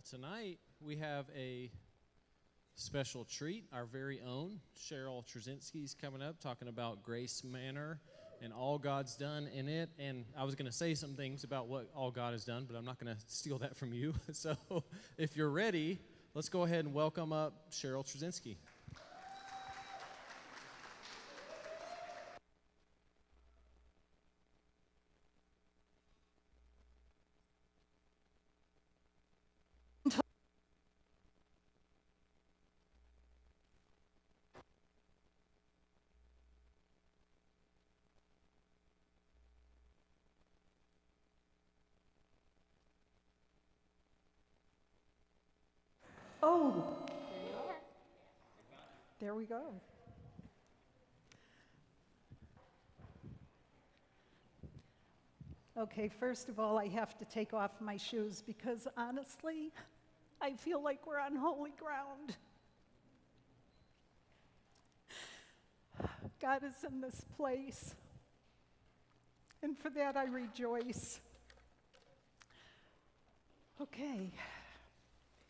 Well, tonight we have a special treat. Our very own Cheryl Trzciński is coming up talking about Grace Manor and all God's done in it. And I was going to say some things about what all God has done, but I'm not going to steal that from you. So if you're ready, let's go ahead and welcome up Cheryl Trzciński. Oh, there we go. Okay, first of all, I have to take off my shoes because honestly, I feel like we're on holy ground. God is in this place, and for that I rejoice. Okay.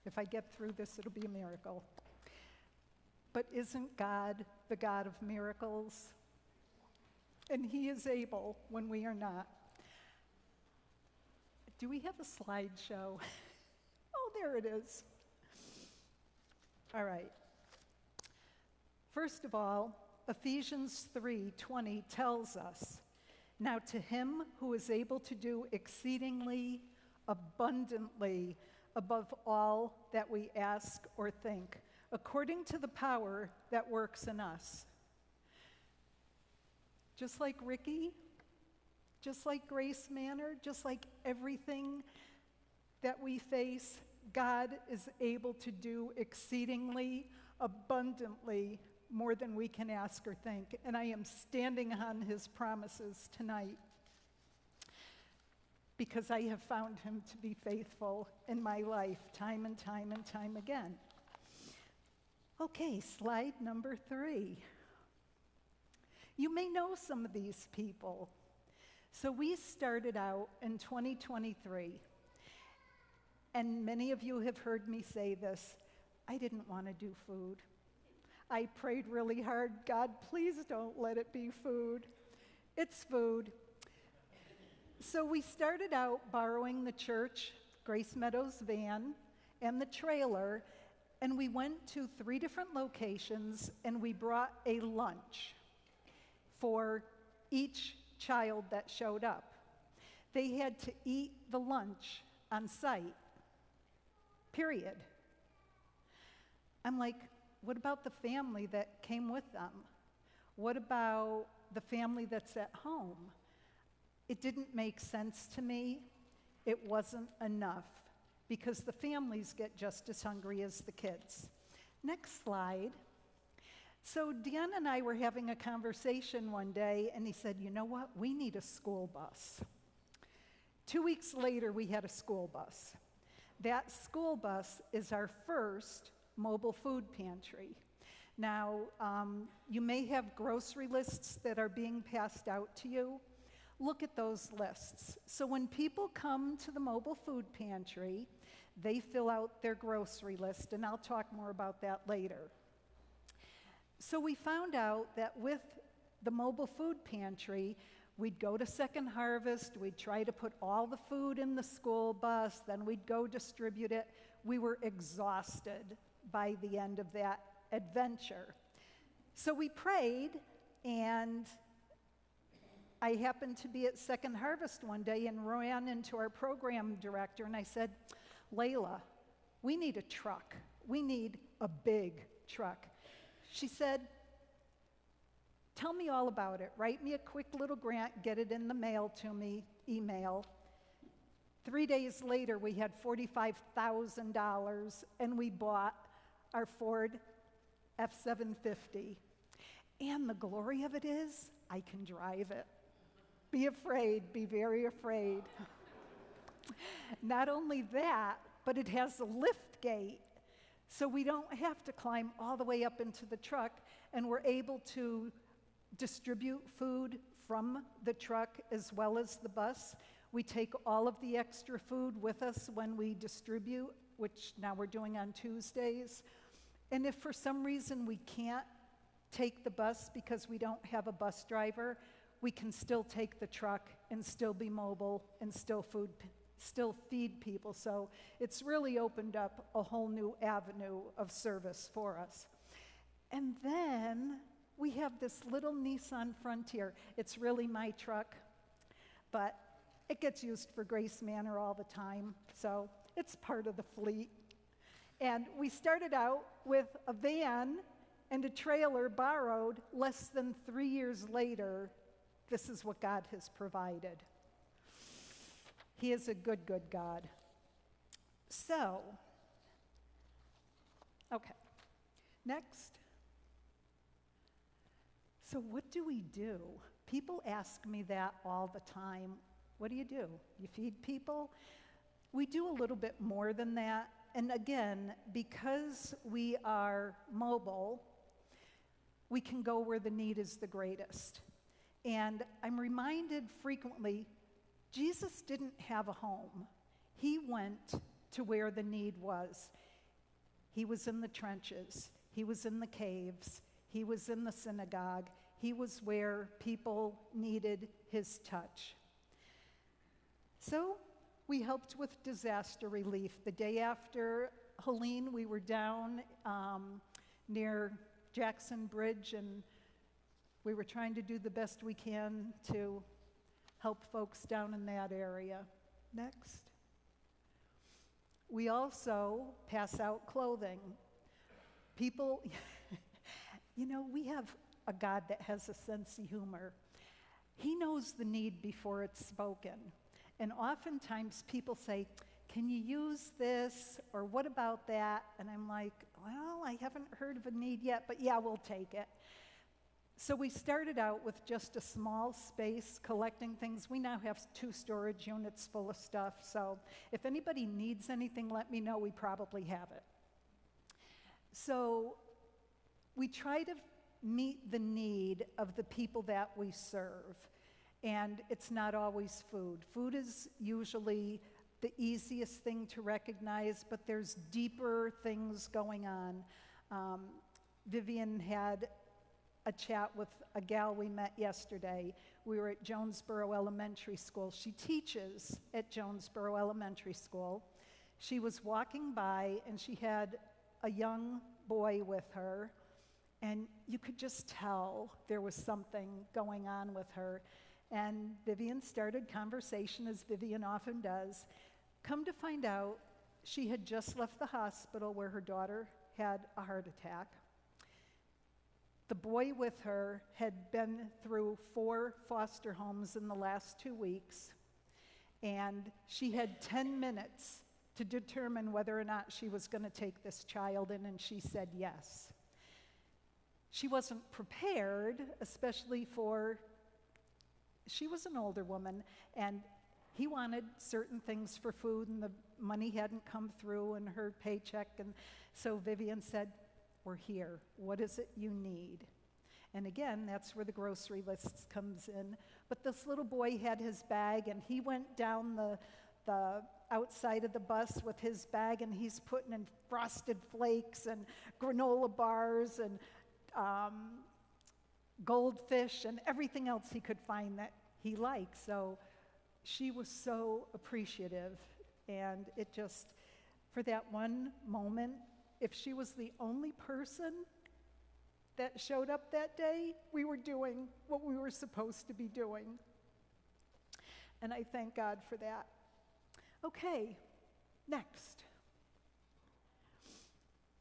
If I get through this, it'll be a miracle. But isn't God the God of miracles? And He is able when we are not. Do we have a slideshow? Oh, there it is. All right. First of all, Ephesians 3:20 tells us, "Now to Him who is able to do exceedingly abundantly above all that we ask or think, according to the power that works in us." Just like Ricky, just like Grace Manor, just like everything that we face, God is able to do exceedingly abundantly more than we can ask or think. And I am standing on His promises tonight, because I have found Him to be faithful in my life time and time and time again. Okay, slide number 3. You may know some of these people. So we started out in 2023, and many of you have heard me say this, I didn't want to do food. I prayed really hard, God, please don't let it be food. It's food. So we started out borrowing the church, Grace Meadows van, and the trailer, and we went to 3 different locations, and we brought a lunch for each child that showed up. They had to eat the lunch on site, period. I'm like, what about the family that came with them? What about the family that's at home? It didn't make sense to me. It wasn't enough, because the families get just as hungry as the kids. Next slide. So Dan and I were having a conversation one day, and he said, you know what? We need a school bus. 2 weeks later, we had a school bus. That school bus is our first mobile food pantry. Now, you may have grocery lists that are being passed out to you. Look at those lists. So when people come to the mobile food pantry, they fill out their grocery list, and I'll talk more about that later. So we found out that with the mobile food pantry, we'd go to Second Harvest, we'd try to put all the food in the school bus, then we'd go distribute it. We were exhausted by the end of that adventure. So we prayed, and I happened to be at Second Harvest one day and ran into our program director, and I said, Layla, we need a truck. We need a big truck. She said, tell me all about it. Write me a quick little grant, get it in the mail to me, email. 3 days later, we had $45,000, and we bought our Ford F-750. And the glory of it is, I can drive it. Be afraid, be very afraid. Not only that, but it has a lift gate, so we don't have to climb all the way up into the truck, and we're able to distribute food from the truck as well as the bus. We take all of the extra food with us when we distribute which now we're doing on Tuesdays. And if for some reason we can't take the bus because we don't have a bus driver, we can still take the truck and still be mobile and still feed people. So it's really opened up a whole new avenue of service for us. And then we have this little Nissan Frontier. It's really my truck, but it gets used for Grace Manor all the time, so it's part of the fleet. And we started out with a van and a trailer borrowed. Less than 3 years later, this is what God has provided. He is a good, good God. So, okay, next. So what do we do? People ask me that all the time. What do? You feed people? We do a little bit more than that. And again, because we are mobile, we can go where the need is the greatest. And I'm reminded frequently, Jesus didn't have a home. He went to where the need was. He was in the trenches. He was in the caves. He was in the synagogue. He was where people needed his touch. So we helped with disaster relief. The day after Helene, we were down near Jackson Bridge, and we were trying to do the best we can to help folks down in that area. Next. We also pass out clothing. People, we have a God that has a sense of humor. He knows the need before it's spoken. And oftentimes people say, can you use this? Or what about that? And I'm like, well, I haven't heard of a need yet, but yeah, we'll take it. So we started out with just a small space collecting things. We now have 2 storage units full of stuff. So if anybody needs anything, let me know. We probably have it. So we try to meet the need of the people that we serve. And it's not always food. Food is usually the easiest thing to recognize, but there's deeper things going on. Vivian had a chat with a gal we met yesterday. We were at Jonesboro Elementary School. She teaches at Jonesboro Elementary School. She was walking by, and she had a young boy with her, and you could just tell there was something going on with her. And Vivian started conversation, as Vivian often does. Come to find out, she had just left the hospital where her daughter had a heart attack. The boy with her had been through 4 foster homes in the last 2 weeks, and she had 10 minutes to determine whether or not she was going to take this child in, and she said yes. She wasn't prepared, especially she was an older woman, and he wanted certain things for food, and the money hadn't come through in her paycheck, and so Vivian said, we're here. What is it you need? And again, that's where the grocery list comes in. But this little boy had his bag, and he went down the outside of the bus with his bag, and he's putting in Frosted Flakes and granola bars and goldfish and everything else he could find that he liked. So she was so appreciative, and it just, for that one moment, if she was the only person that showed up that day, we were doing what we were supposed to be doing. And I thank God for that. Okay, next.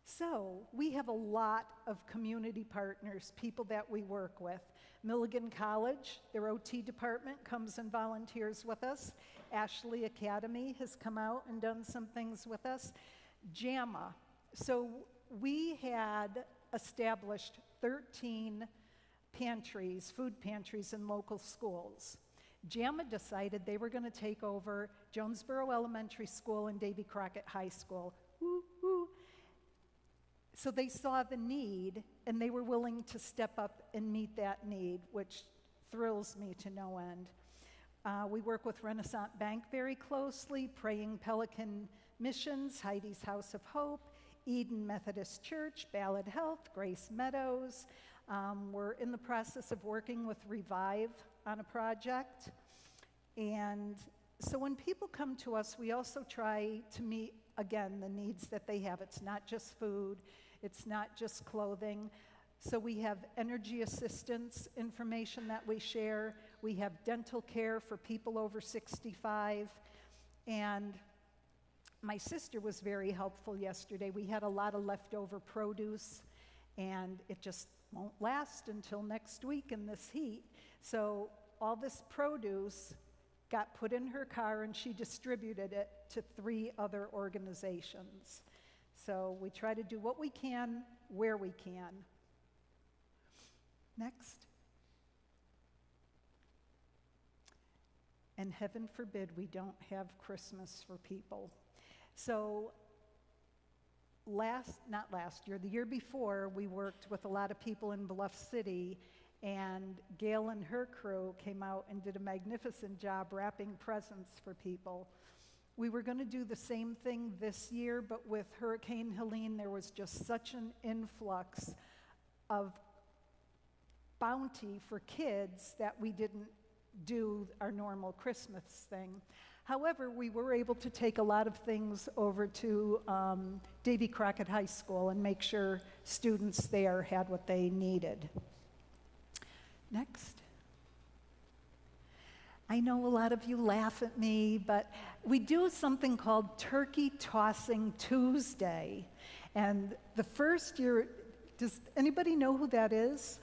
So we have a lot of community partners, people that we work with. Milligan College, their OT department, comes and volunteers with us. Ashley Academy has come out and done some things with us. JAMA. So we had established 13 pantries, food pantries in local schools. JAMA decided they were going to take over Jonesboro Elementary School and Davy Crockett High School. Woo, woo. So they saw the need, and they were willing to step up and meet that need, which thrills me to no end. We work with Renaissance Bank very closely. Praying Pelican Missions, Heidi's House of Hope, Eden Methodist Church, Ballad Health, Grace Meadows. We're in the process of working with Revive on a project. And so when people come to us, we also try to meet, again, the needs that they have. It's not just food, it's not just clothing. So we have energy assistance information that we share. We have dental care for people over 65. And my sister was very helpful yesterday. We had a lot of leftover produce, and it just won't last until next week in this heat. So all this produce got put in her car, and she distributed it to 3 other organizations. So we try to do what we can, where we can. Next. And heaven forbid we don't have Christmas for people. So the year before, we worked with a lot of people in Bluff City, and Gail and her crew came out and did a magnificent job wrapping presents for people. We were going to do the same thing this year, but with Hurricane Helene, there was just such an influx of bounty for kids that we didn't do our normal Christmas thing. However, we were able to take a lot of things over to Davy Crockett High School and make sure students there had what they needed. Next. I know a lot of you laugh at me, but we do something called Turkey Tossing Tuesday. And the first year, does anybody know who that is?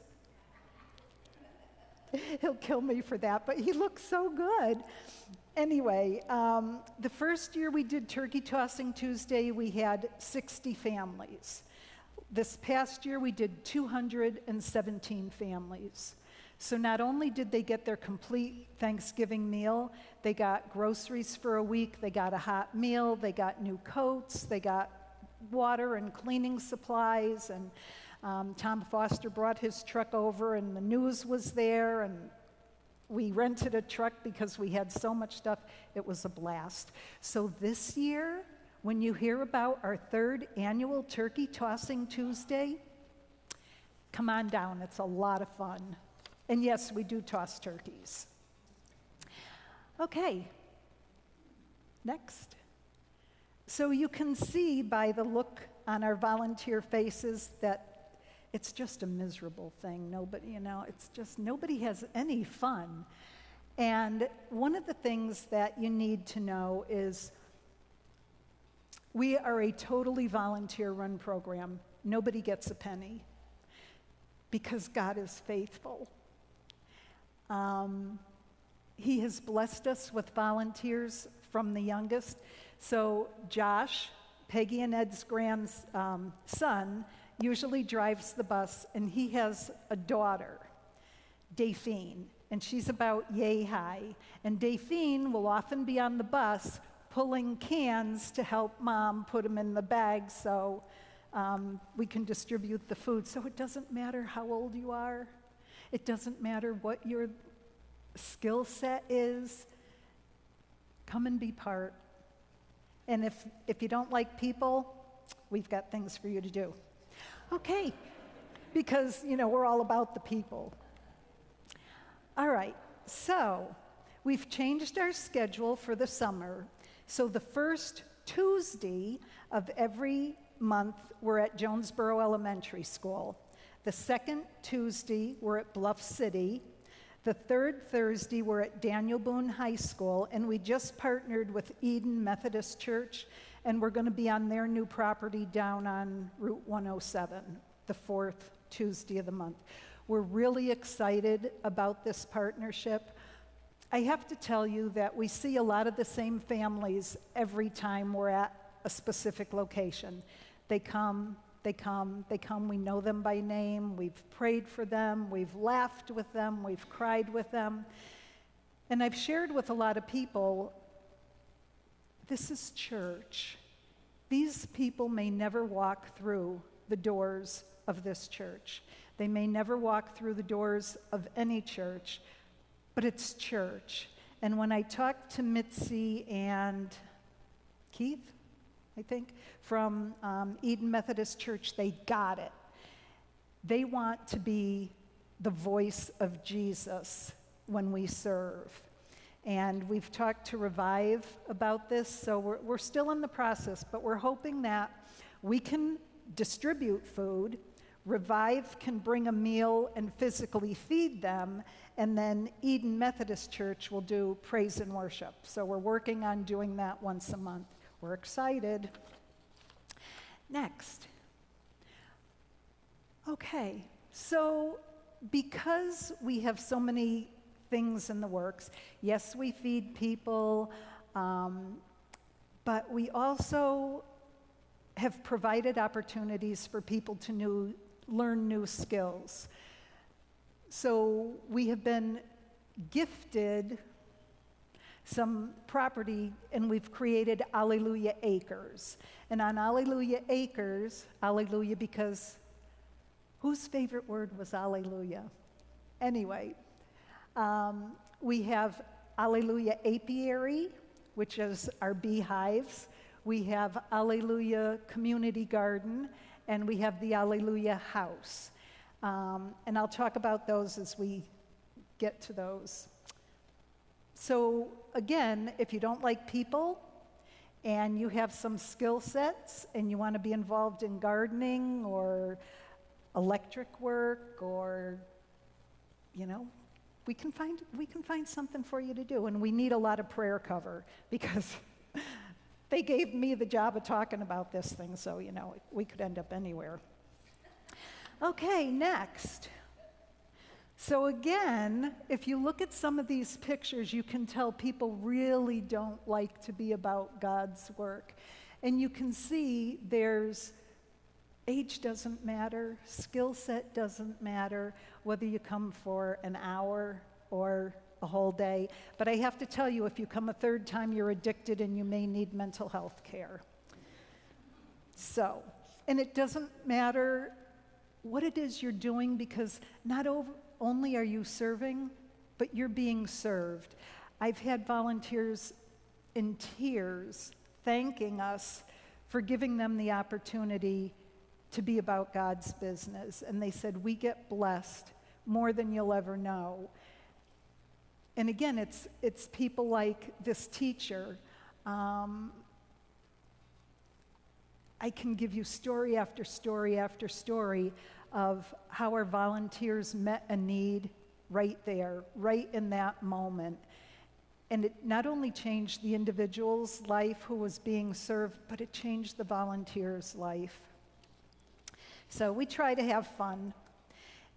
He'll kill me for that, but he looks so good. Anyway, the first year we did Turkey Tossing Tuesday, we had 60 families. This past year we did 217 families. So not only did they get their complete Thanksgiving meal, they got groceries for a week, they got a hot meal, they got new coats, they got water and cleaning supplies, and Tom Foster brought his truck over, and the news was there, and we rented a truck because we had so much stuff. It was a blast. So this year, when you hear about our 3rd annual Turkey Tossing Tuesday, come on down. It's a lot of fun. And yes, we do toss turkeys. Okay, next. So you can see by the look on our volunteer faces that it's just a miserable thing. Nobody has any fun. And one of the things that you need to know is we are a totally volunteer-run program. Nobody gets a penny because God is faithful. He has blessed us with volunteers from the youngest. So Josh, Peggy and Ed's grandson, usually drives the bus, and he has a daughter, Dafine, and she's about yay high. And Dafine will often be on the bus pulling cans to help Mom put them in the bag so we can distribute the food. So it doesn't matter how old you are. It doesn't matter what your skill set is. Come and be part. And if you don't like people, we've got things for you to do. Okay, because, we're all about the people. All right, so we've changed our schedule for the summer. So the first Tuesday of every month, we're at Jonesboro Elementary School. The second Tuesday, we're at Bluff City. The third Thursday, we're at Daniel Boone High School, and we just partnered with Eden Methodist Church, and we're going to be on their new property down on Route 107, the fourth Tuesday of the month. We're really excited about this partnership. I have to tell you that we see a lot of the same families every time we're at a specific location. They come, we know them by name, we've prayed for them, we've laughed with them, we've cried with them. And I've shared with a lot of people, this is church. These people may never walk through the doors of this church. They may never walk through the doors of any church, but it's church. And when I talked to Mitzi and Keith, I think, from Eden Methodist Church. They got it. They want to be the voice of Jesus when we serve. And we've talked to Revive about this, so we're still in the process, but we're hoping that we can distribute food, Revive can bring a meal and physically feed them, and then Eden Methodist Church will do praise and worship. So we're working on doing that once a month. We're excited. Next. Okay, so because we have so many things in the works, yes, we feed people, but we also have provided opportunities for people to learn new skills. So we have been gifted some property, and we've created Alleluia Acres. And on Alleluia Acres, Alleluia because whose favorite word was Alleluia? Anyway, we have Alleluia Apiary, which is our beehives. We have Alleluia Community Garden, and we have the Alleluia House. And I'll talk about those as we get to those. So again, if you don't like people and you have some skill sets and you want to be involved in gardening or electric work or, we can find something for you to do. And we need a lot of prayer cover because they gave me the job of talking about this thing, so, we could end up anywhere. Okay, next. So again, if you look at some of these pictures, you can tell people really don't like to be about God's work. And you can see age doesn't matter, skill set doesn't matter, whether you come for an hour or a whole day. But I have to tell you, if you come a third time, you're addicted and you may need mental health care. So, and it doesn't matter what it is you're doing, because not only are you serving, but you're being served. I've had volunteers in tears thanking us for giving them the opportunity to be about God's business. And they said, we get blessed more than you'll ever know. And again, it's people like this teacher. I can give you story after story after story of how our volunteers met a need right there, right in that moment. And it not only changed the individual's life who was being served, but it changed the volunteer's life. So we try to have fun.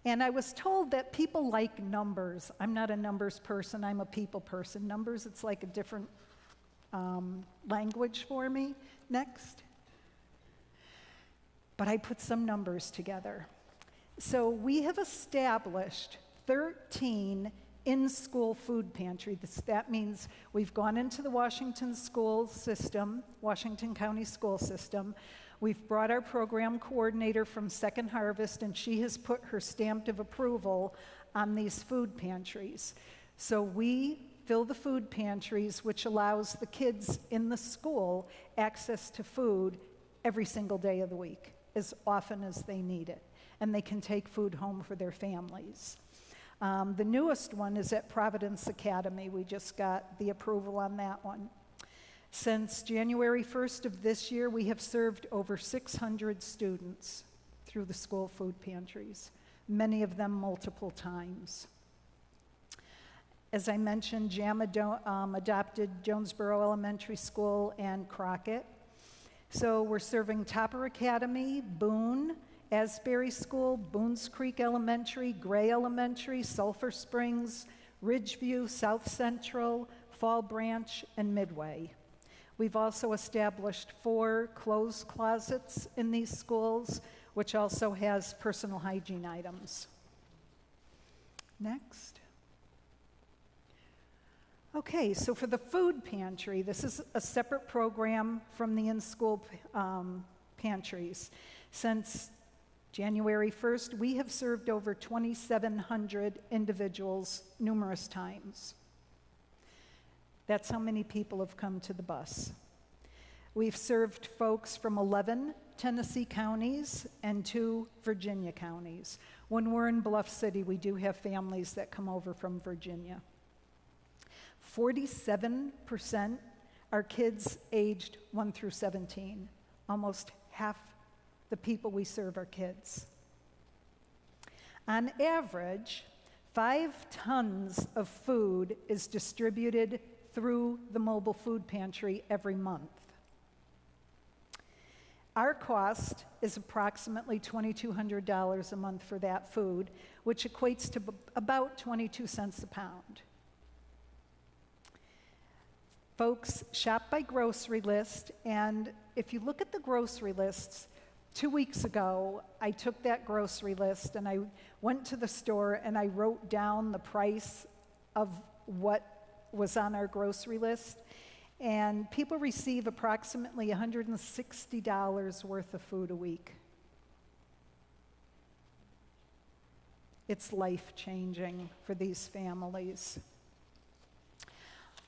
And I was told that people like numbers. I'm not a numbers person, I'm a people person. Numbers, it's like a different language for me. Next. But I put some numbers together. So we have established 13 in-school food pantries. That means we've gone into the Washington school system, Washington County school system. We've brought our program coordinator from Second Harvest, and she has put her stamp of approval on these food pantries. So we fill the food pantries, which allows the kids in the school access to food every single day of the week, as often as they need it. And they can take food home for their families. The newest one is at Providence Academy. We just got the approval on that one. Since January 1st of this year, we have served over 600 students through the school food pantries, many of them multiple times. As I mentioned, JAM adopted Jonesboro Elementary School and Crockett. So we're serving Topper Academy, Boone, Asbury School, Boones Creek Elementary, Gray Elementary, Sulphur Springs, Ridgeview, South Central, Fall Branch, and Midway. We've also established 4 clothes closets in these schools, which also has personal hygiene items. Next. Okay, so for the food pantry, this is a separate program from the in-school pantries. Since January 1st, we have served over 2,700 individuals numerous times. That's how many people have come to the bus. We've served folks from 11 Tennessee counties and 2 Virginia counties. When we're in Bluff City, we do have families that come over from Virginia. 47% are kids aged 1 through 17. Almost half the people we serve are kids. On average, 5 tons of food is distributed through the mobile food pantry every month. Our cost is approximately $2,200 a month for that food, which equates to about 22 cents a pound. Folks shop by grocery list, and if you look at the grocery lists, 2 weeks ago, I took that grocery list and I went to the store and I wrote down the price of what was on our grocery list. And people receive approximately $160 worth of food a week. It's life-changing for these families.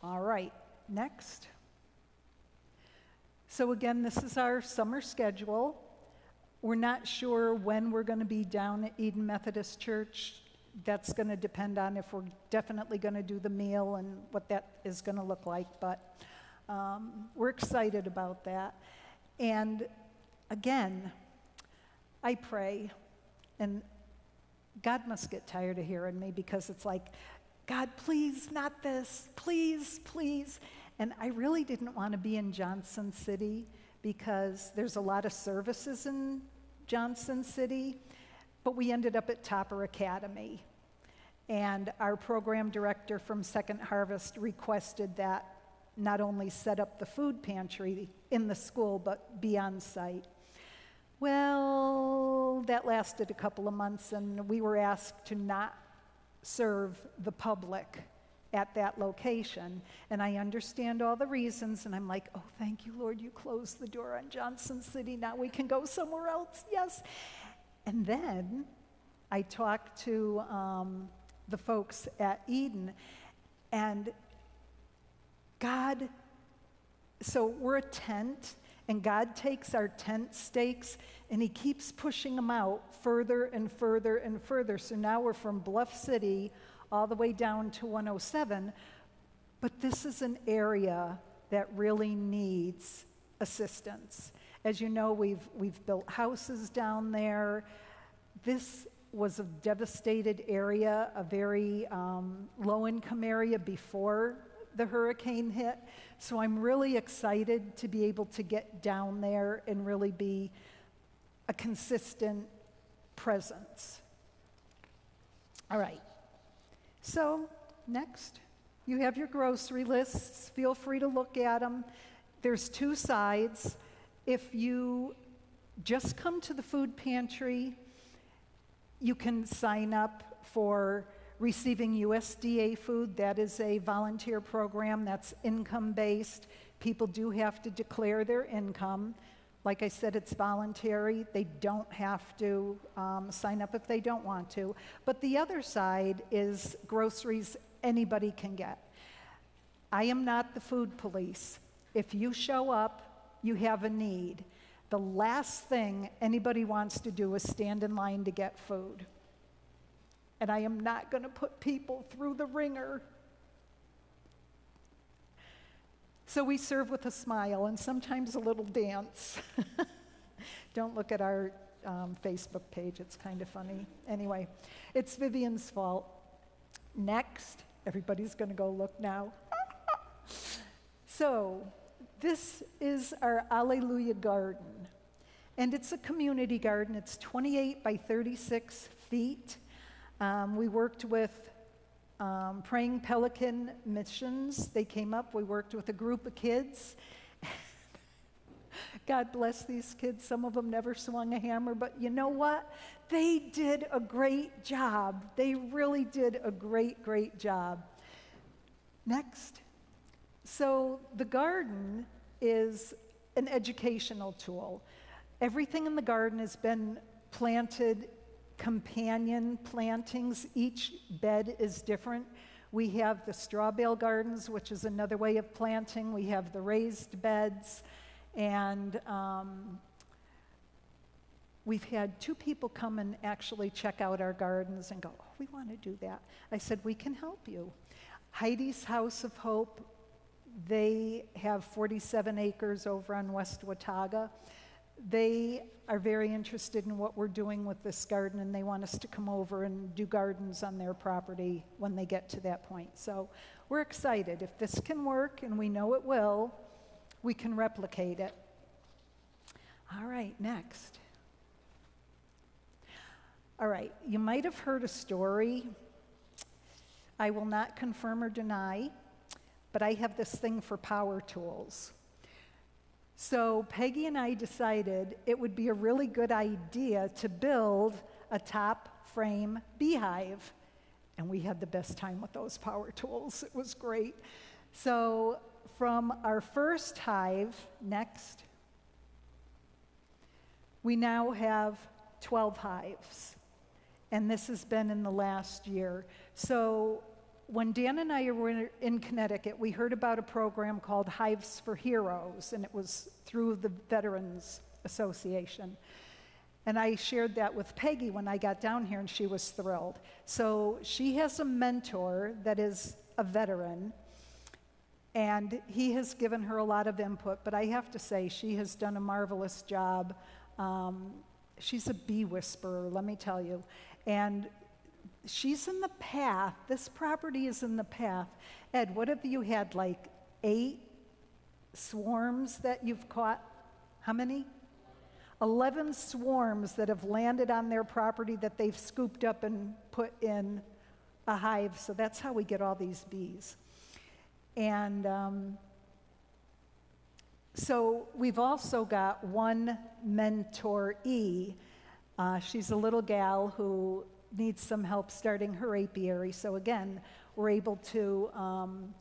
All right, next. So again, this is our summer schedule. We're not sure when we're going to be down at Eden Methodist Church. That's going to depend on if we're definitely going to do the meal and what that is going to look like, but we're excited about that. And again, I pray, and God must get tired of hearing me because it's like, God, please, not this, please, please. And I really didn't want to be in Johnson City because there's a lot of services in Johnson City, but we ended up at Topper Academy. And our program director from Second Harvest requested that not only set up the food pantry in the school, but be on site. Well, that lasted a couple of months, and we were asked to not serve the public at that location. And I understand all the reasons, and I'm like, oh, thank you, Lord, you closed the door on Johnson City. Now we can go somewhere else, yes. And then I talked to the folks at Eden, and God, so we're a tent, and God takes our tent stakes and he keeps pushing them out further and further and further. So now we're from Bluff City all the way down to 107, but this is an area that really needs assistance. As you know, we've built houses down there. This was a devastated area, a very low-income area before the hurricane hit. So I'm really excited to be able to get down there and really be a consistent presence. All right. So next, you have your grocery lists. Feel free to look at them. There's 2 sides. If you just come to the food pantry, you can sign up for receiving USDA food. That is a volunteer program that's income-based. People do have to declare their income. Like I said, it's voluntary. They don't have to sign up if they don't want to. But the other side is groceries anybody can get. I am not the food police. If you show up, you have a need. The last thing anybody wants to do is stand in line to get food. And I am not going to put people through the ringer. So we serve with a smile and sometimes a little dance. Don't look at our Facebook page, it's kind of funny. Anyway, it's Vivian's fault. Next, everybody's going to go look now. So, this is our Alleluia garden. And it's a community garden. It's 28 by 36 feet. We worked with Praying Pelican Missions. They came up. We worked with a group of kids. God bless these kids. Some of them never swung a hammer, but you know what? They did a great job. They really did a great, great job. Next. So the garden is an educational tool. Everything in the garden has been planted companion plantings. Each bed is different. We have the straw bale gardens, which is another way of planting. We have the raised beds. And we've had 2 people come and actually check out our gardens and go, oh, we want to do that. I said, we can help you. Heidi's House of Hope, they have 47 acres over on West Watauga. They are very interested in what we're doing with this garden, and they want us to come over and do gardens on their property when they get to that point. So we're excited. If this can work, and we know it will, we can replicate it. All right, next. All right, you might have heard a story. I will not confirm or deny, but I have this thing for power tools. So Peggy and I decided it would be a really good idea to build a top frame beehive. And we had the best time with those power tools. It was great. So from our first hive, next, we now have 12 hives. And this has been in the last year. So when Dan and I were in Connecticut, we heard about a program called Hives for Heroes, and it was through the Veterans Association. And I shared that with Peggy when I got down here, and she was thrilled. So she has a mentor that is a veteran, and he has given her a lot of input, but I have to say she has done a marvelous job. She's a bee whisperer, let me tell you. And she's in the path. This property is in the path. Ed, what have you had, like 8 swarms that you've caught? How many? 11 swarms that have landed on their property that they've scooped up and put in a hive. So that's how we get all these bees. And so we've also got one mentoree. She's a little gal who needs some help starting her apiary. So again, we're able to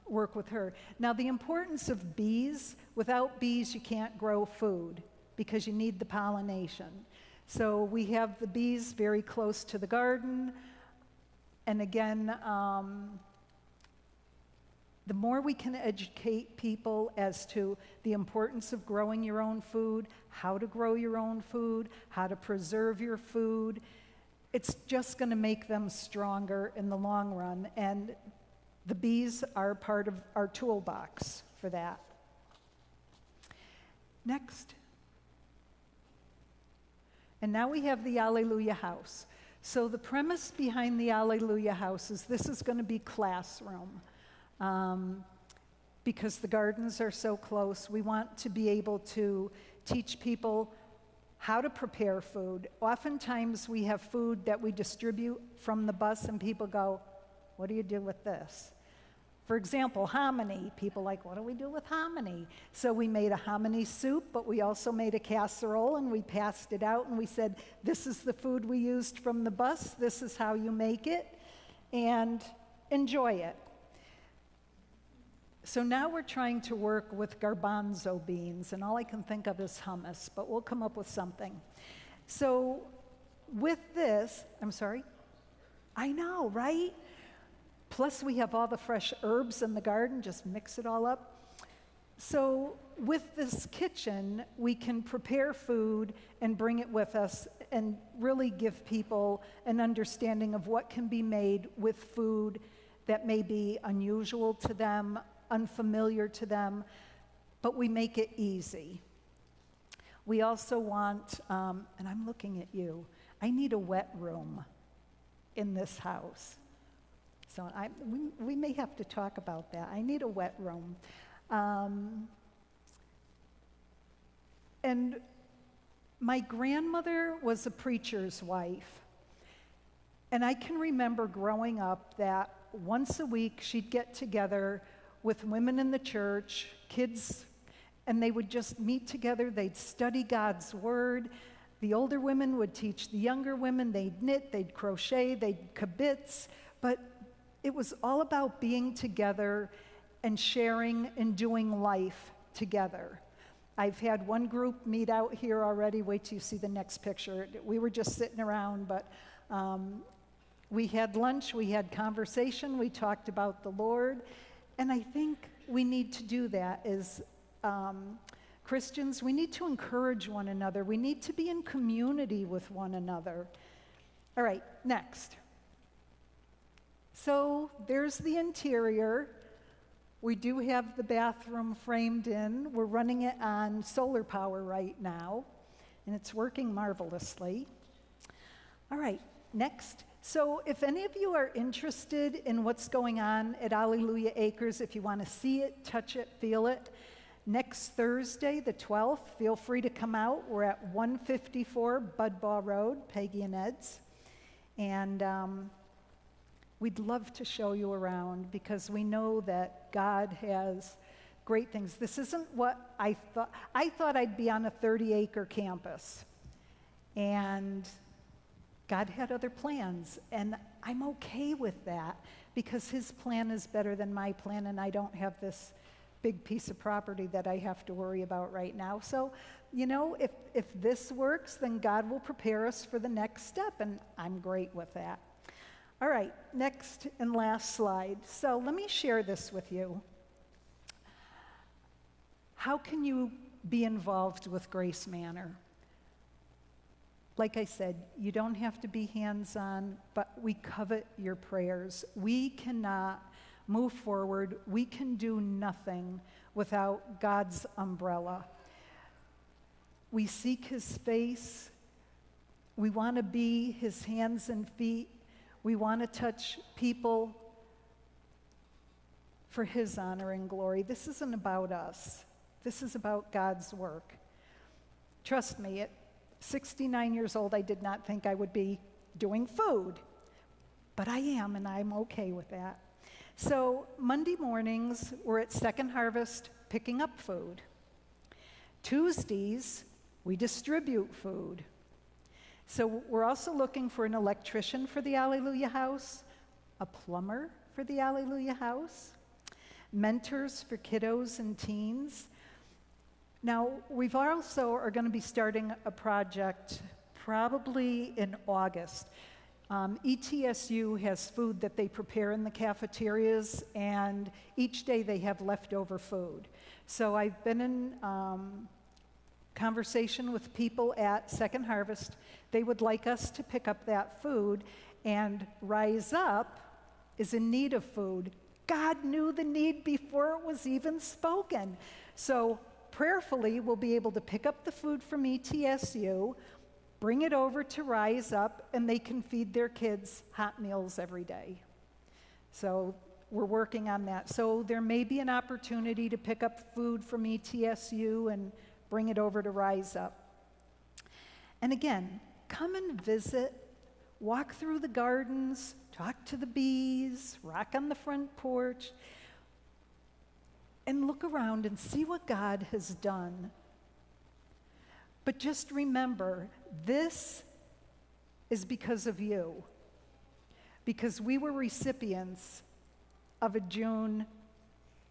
work with her. Now, the importance of bees, without bees you can't grow food because you need the pollination. So we have the bees very close to the garden. And again, the more we can educate people as to the importance of growing your own food, how to grow your own food, how to preserve your food, it's just going to make them stronger in the long run. And the bees are part of our toolbox for that. Next. And now we have the Alleluia House. So the premise behind the Alleluia House is this is going to be classroom. Because the gardens are so close, we want to be able to teach people how to prepare food. Oftentimes we have food that we distribute from the bus and people go, what do you do with this? For example, hominy. People like, what do we do with hominy? So we made a hominy soup, but we also made a casserole and we passed it out and we said, this is the food we used from the bus, this is how you make it, and enjoy it. So now we're trying to work with garbanzo beans, and all I can think of is hummus, but we'll come up with something. So with this, I'm sorry? I know, right? Plus we have all the fresh herbs in the garden, just mix it all up. So with this kitchen, we can prepare food and bring it with us and really give people an understanding of what can be made with food that may be unusual to them, unfamiliar to them, but we make it easy. We also want, and I'm looking at you, I need a wet room in this house. So we may have to talk about that. I need a wet room. And my grandmother was a preacher's wife. And I can remember growing up that once a week she'd get together with women in the church, kids, and they would just meet together. They'd study God's word. The older women would teach the younger women. They'd knit, they'd crochet, they'd kibitz. But it was all about being together and sharing and doing life together. I've had one group meet out here already. Wait till you see the next picture. We were just sitting around, but we had lunch, we had conversation, we talked about the Lord. And I think we need to do that, is Christians, we need to encourage one another. We need to be in community with one another. All right, next. So there's the interior. We do have the bathroom framed in. We're running it on solar power right now, and it's working marvelously. All right, next. So if any of you are interested in what's going on at Alleluia Acres, if you want to see it, touch it, feel it, next Thursday, the 12th, feel free to come out. We're at 154 Budbaugh Road, Peggy and Ed's. And we'd love to show you around because we know that God has great things. This isn't what I thought. I thought I'd be on a 30-acre campus. And God had other plans, and I'm okay with that because his plan is better than my plan, and I don't have this big piece of property that I have to worry about right now. So, you know, if this works, then God will prepare us for the next step, and I'm great with that. All right, next and last slide. So let me share this with you. How can you be involved with Grace Manor? Like I said, you don't have to be hands-on, but we covet your prayers. We cannot move forward. We can do nothing without God's umbrella. We seek his face. We want to be his hands and feet. We want to touch people for his honor and glory. This isn't about us. This is about God's work. Trust me, at 69 years old, I did not think I would be doing food, but I am, and I'm okay with that. So Monday mornings, we're at Second Harvest picking up food. Tuesdays, we distribute food. So we're also looking for an electrician for the Alleluia House, a plumber for the Alleluia House, mentors for kiddos and teens. Now, we've also are going to be starting a project probably in August. ETSU has food that they prepare in the cafeterias, and each day they have leftover food. So I've been in conversation with people at Second Harvest. They would like us to pick up that food, and Rise Up is in need of food. God knew the need before it was even spoken. So prayerfully, we'll be able to pick up the food from ETSU, bring it over to Rise Up, and they can feed their kids hot meals every day. So we're working on that. So there may be an opportunity to pick up food from ETSU and bring it over to Rise Up. And again, come and visit, walk through the gardens, talk to the bees, rock on the front porch, and look around and see what God has done. But just remember, this is because of you. Because we were recipients of a June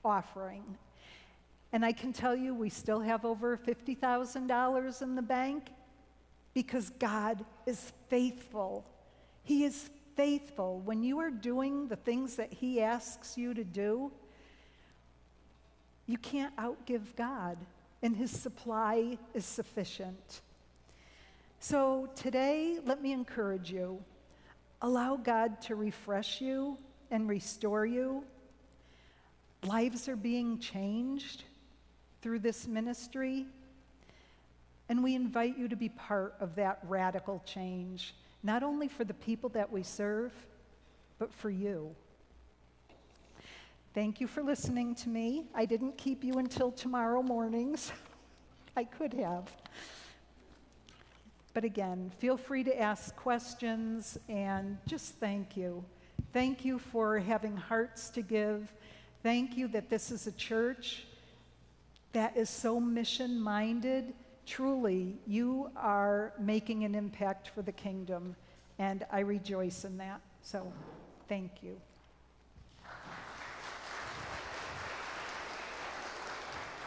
offering. And I can tell you we still have over $50,000 in the bank because God is faithful. He is faithful. When you are doing the things that he asks you to do, you can't outgive God, and his supply is sufficient. So today, let me encourage you. Allow God to refresh you and restore you. Lives are being changed through this ministry, and we invite you to be part of that radical change, not only for the people that we serve, but for you. Thank you for listening to me. I didn't keep you until tomorrow mornings. I could have. But again, feel free to ask questions, and just thank you. Thank you for having hearts to give. Thank you that this is a church that is so mission-minded. Truly, you are making an impact for the kingdom, and I rejoice in that. So, thank you.